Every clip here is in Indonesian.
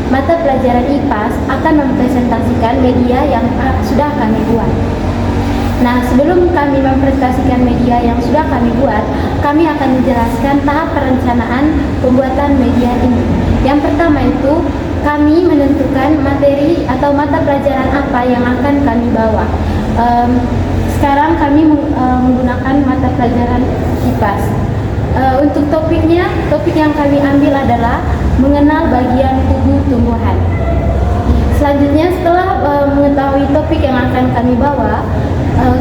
mata pelajaran IPAS akan mempresentasikan media yang sudah kami buat. Nah, sebelum kami mempresentasikan media yang sudah kami buat, kami akan menjelaskan tahap perencanaan pembuatan media ini. Yang pertama itu, kami menentukan materi atau mata pelajaran apa yang akan kami bawa. Sekarang kami menggunakan mata pelajaran IPAS. Untuk topiknya, topik yang kami ambil adalah mengenal bagian tubuh tumbuhan. Selanjutnya, setelah mengetahui topik yang akan kami bawa,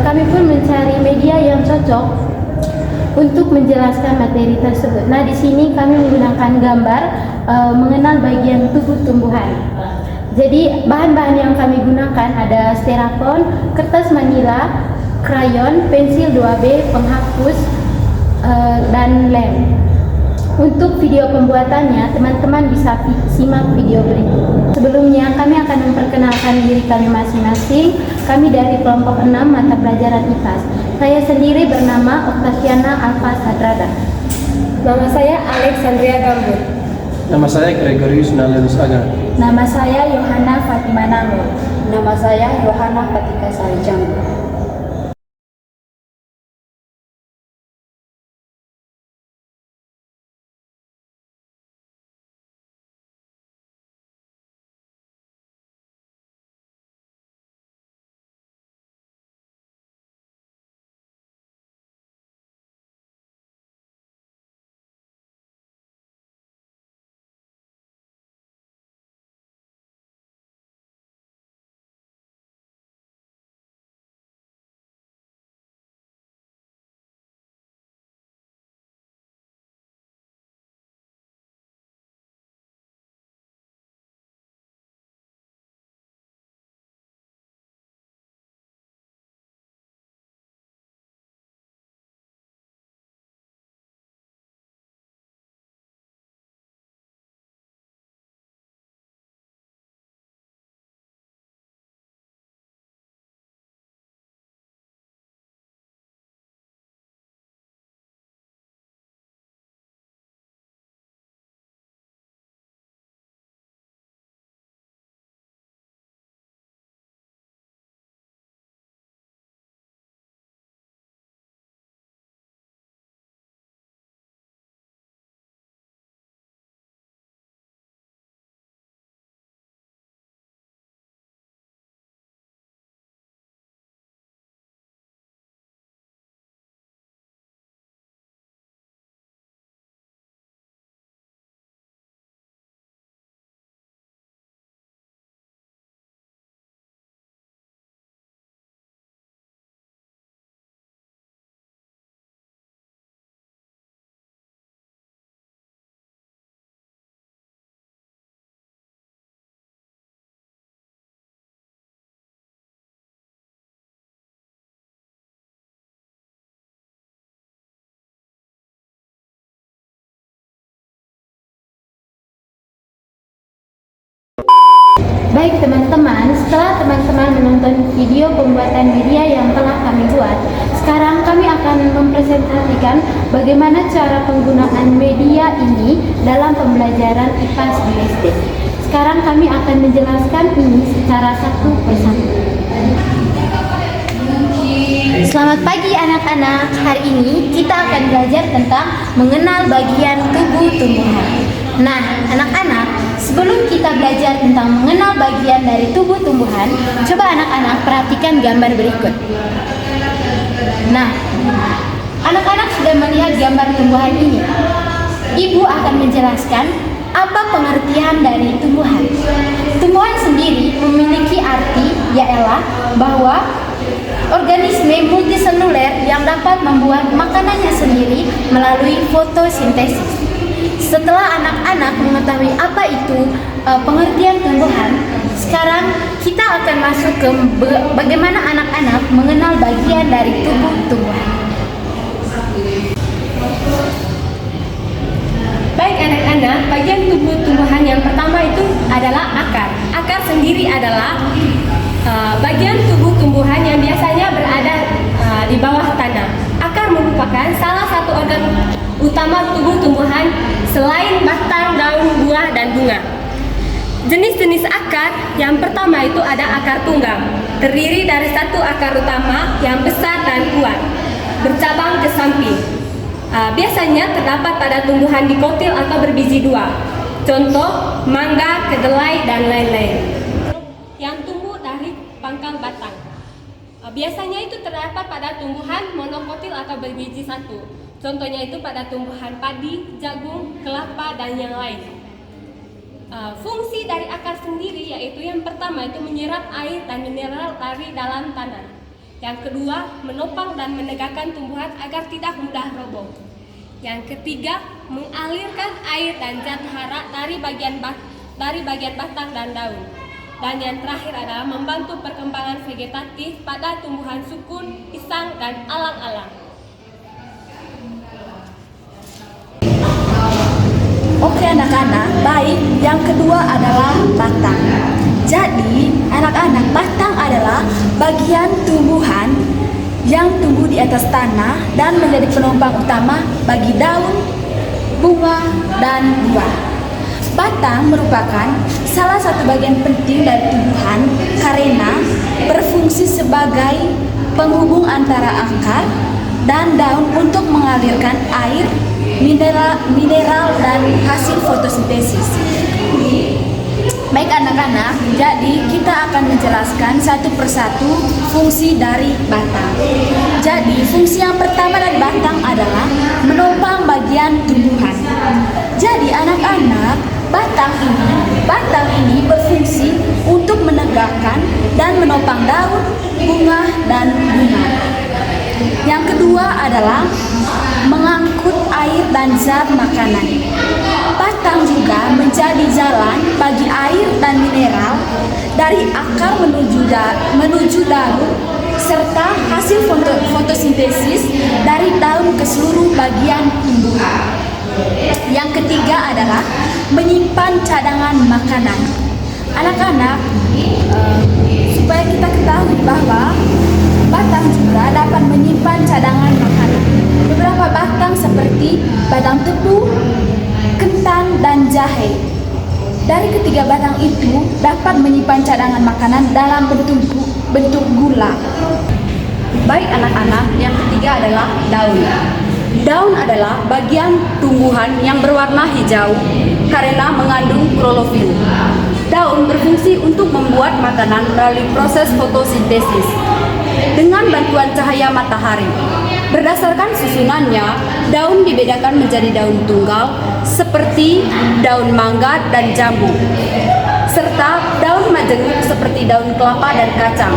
kami pun mencari media yang cocok untuk menjelaskan materi tersebut. Nah, di sini kami menggunakan gambar mengenal bagian tubuh tumbuhan. Jadi, bahan-bahan yang kami gunakan ada styrofoam, kertas manila, krayon, pensil 2B, penghapus, dan lem. Untuk video pembuatannya, teman-teman bisa simak video berikut. Sebelumnya, kami akan memperkenalkan diri kami masing-masing. Kami dari kelompok 6 mata pelajaran IPAS. Saya sendiri bernama Octaviana Alfa Sadrada. Nama saya Alexandria Gambut. Nama saya Gregorius Nalenus Aga. Nama saya Yohana Fatima Namo. Nama saya Yohana Fatika Sarijang. Baik teman-teman, setelah teman-teman menonton video pembuatan media yang telah kami buat, sekarang kami akan mempresentasikan bagaimana cara penggunaan media ini dalam pembelajaran IPAS di SD. Sekarang kami akan menjelaskan ini secara satu persatu. Selamat pagi anak-anak, hari ini kita akan belajar tentang mengenal bagian tubuh tumbuhan. Nah, anak-anak, sebelum kita belajar tentang mengenal bagian dari tubuh tumbuhan, coba anak-anak perhatikan gambar berikut. Nah, anak-anak sudah melihat gambar tumbuhan ini. Ibu akan menjelaskan apa pengertian dari tumbuhan. Tumbuhan sendiri memiliki arti, ialah bahwa organisme multiseluler yang dapat membuat makanannya sendiri melalui fotosintesis. Setelah anak-anak mengetahui apa itu pengertian tumbuhan, sekarang kita akan masuk ke bagaimana anak-anak mengenal bagian dari tubuh tumbuhan. Baik anak-anak, bagian tubuh tumbuhan yang pertama itu adalah akar. Akar sendiri adalah bagian tubuh tumbuhan yang biasanya berada di bawah tanah. Akar merupakan salah satu organ utama tubuh tumbuhan selain batang, daun, buah, dan bunga. Jenis-jenis akar yang pertama itu ada akar tunggang, terdiri dari satu akar utama yang besar dan kuat, bercabang ke samping. Biasanya terdapat pada tumbuhan dikotil atau berbiji dua, contoh mangga, kedelai, dan lain-lain. Yang tumbuh dari pangkal batang. Biasanya itu terdapat pada tumbuhan monokotil atau berbiji satu, contohnya itu pada tumbuhan padi, jagung, kelapa, dan yang lain. Fungsi dari akar sendiri yaitu yang pertama itu menyerap air dan mineral dari dalam tanah. Yang kedua, menopang dan menegakkan tumbuhan agar tidak mudah roboh. Yang ketiga, mengalirkan air dan zat hara dari bagian batang dan daun. Dan yang terakhir adalah membantu perkembangan vegetatif pada tumbuhan sukun, pisang, dan alang-alang. Oke anak-anak, baik. Yang kedua adalah batang. Jadi, anak-anak, batang adalah bagian tumbuhan yang tumbuh di atas tanah dan menjadi penopang utama bagi daun, bunga, dan buah. Batang merupakan salah satu bagian penting dari tumbuhan karena berfungsi sebagai penghubung antara akar dan daun untuk mengalirkan air, mineral dan hasil fotosintesis. Baik anak-anak, jadi kita akan menjelaskan satu persatu fungsi dari batang. Jadi fungsi yang pertama dari batang adalah menopang bagian tumbuhan. Jadi anak-anak, batang ini berfungsi untuk menegakkan dan menopang daun, bunga, dan bunga. Yang kedua adalah mengangkut air dan zat makanan. Batang juga menjadi jalan bagi air dan mineral dari akar menuju daun serta hasil fotosintesis dari daun ke seluruh bagian tumbuhan. Yang ketiga adalah menyimpan cadangan makanan. Anak-anak, supaya kita ketahui bahwa batang juga dapat menyimpan cadangan makanan. Beberapa batang seperti batang tebu, ketan, dan jahe. Dari ketiga batang itu dapat menyimpan cadangan makanan dalam bentuk gula. Baik anak-anak, yang ketiga adalah daun. Daun adalah bagian tumbuhan yang berwarna hijau karena mengandung klorofil. Daun berfungsi untuk membuat makanan melalui proses fotosintesis dengan bantuan cahaya matahari. Berdasarkan susunannya, daun dibedakan menjadi daun tunggal seperti daun mangga dan jambu, serta daun majemuk seperti daun kelapa dan kacang.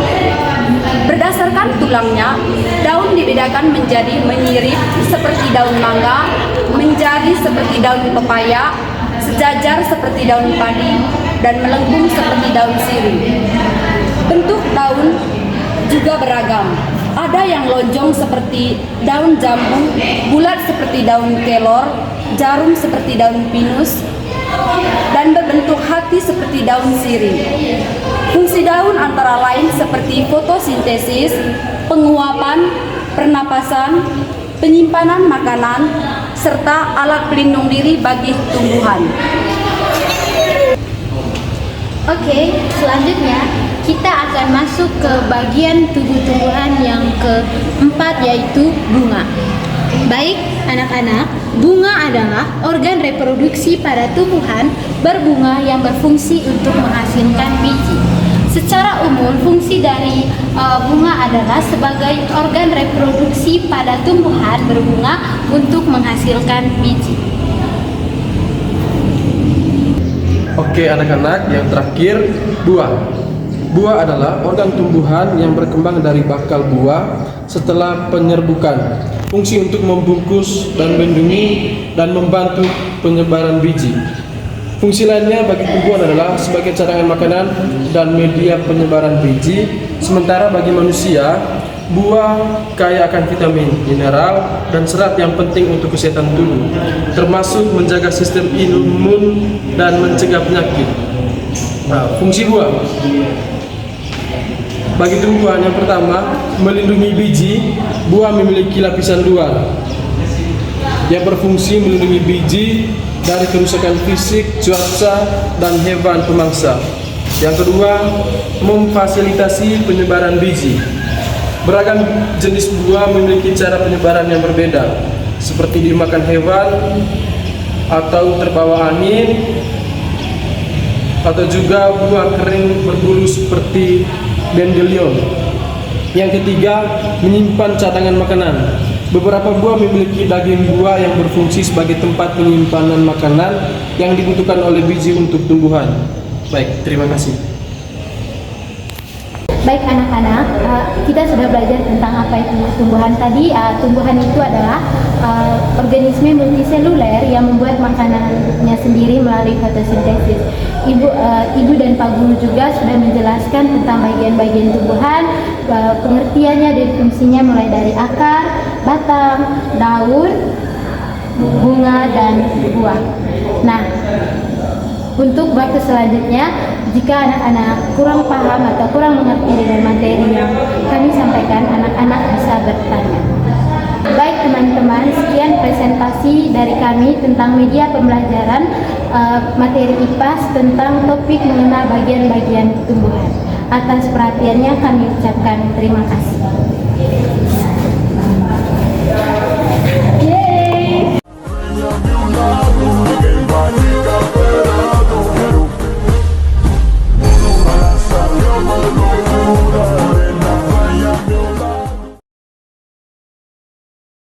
Berdasarkan tulangnya, daun dibedakan menjadi menyirip seperti daun mangga, menjadi seperti daun pepaya, sejajar seperti daun padi, dan melengkung seperti daun sirih. Bentuk daun juga beragam. Ada yang lonjong seperti daun jambu, bulat seperti daun kelor, jarum seperti daun pinus, dan berbentuk hati seperti daun sirih. Fungsi daun antara lain seperti fotosintesis, penguapan, pernapasan, penyimpanan makanan, serta alat pelindung diri bagi tumbuhan. Oke, selanjutnya kita akan masuk ke bagian tubuh tumbuhan yang keempat, yaitu bunga. Baik anak-anak, bunga adalah organ reproduksi pada tumbuhan berbunga yang berfungsi untuk menghasilkan biji. Secara umum, fungsi dari bunga adalah sebagai organ reproduksi pada tumbuhan berbunga untuk menghasilkan biji. Oke anak-anak, yang terakhir buah. Buah adalah organ tumbuhan yang berkembang dari bakal buah setelah penyerbukan. Fungsi untuk membungkus dan melindungi dan membantu penyebaran biji. Fungsi lainnya bagi tumbuhan adalah sebagai cadangan makanan dan media penyebaran biji. Sementara bagi manusia, buah kaya akan vitamin, mineral, dan serat yang penting untuk kesehatan tubuh, termasuk menjaga sistem imun dan mencegah penyakit. Nah, fungsi buah bagi tumbuhan yang pertama, melindungi biji. Buah memiliki lapisan luar yang berfungsi melindungi biji dari kerusakan fisik, cuaca, dan hewan pemangsa. Yang kedua, memfasilitasi penyebaran biji. Beragam jenis buah memiliki cara penyebaran yang berbeda, seperti dimakan hewan, atau terbawa angin, atau juga buah kering berbulu seperti dandelion. Yang ketiga, menyimpan cadangan makanan. Beberapa buah memiliki daging buah yang berfungsi sebagai tempat penyimpanan makanan yang dibutuhkan oleh biji untuk tumbuhan. Baik, terima kasih. Baik anak-anak, kita sudah belajar tentang apa itu tumbuhan tadi. Tumbuhan itu adalah organisme multiseluler yang membuat makanannya sendiri melalui fotosintesis. Ibu dan Pak Guru juga sudah menjelaskan tentang bagian-bagian tumbuhan, pengertiannya dan fungsinya mulai dari akar, batang, daun, bunga, dan buah. Nah, untuk waktu selanjutnya, jika anak-anak kurang paham atau kurang mengerti dengan materi yang kami sampaikan, anak-anak bisa bertanya. Baik teman-teman, sekian presentasi dari kami tentang media pembelajaran materi IPAS tentang topik mengenal bagian-bagian tumbuhan. Atas perhatiannya kami ucapkan terima kasih. Yeay!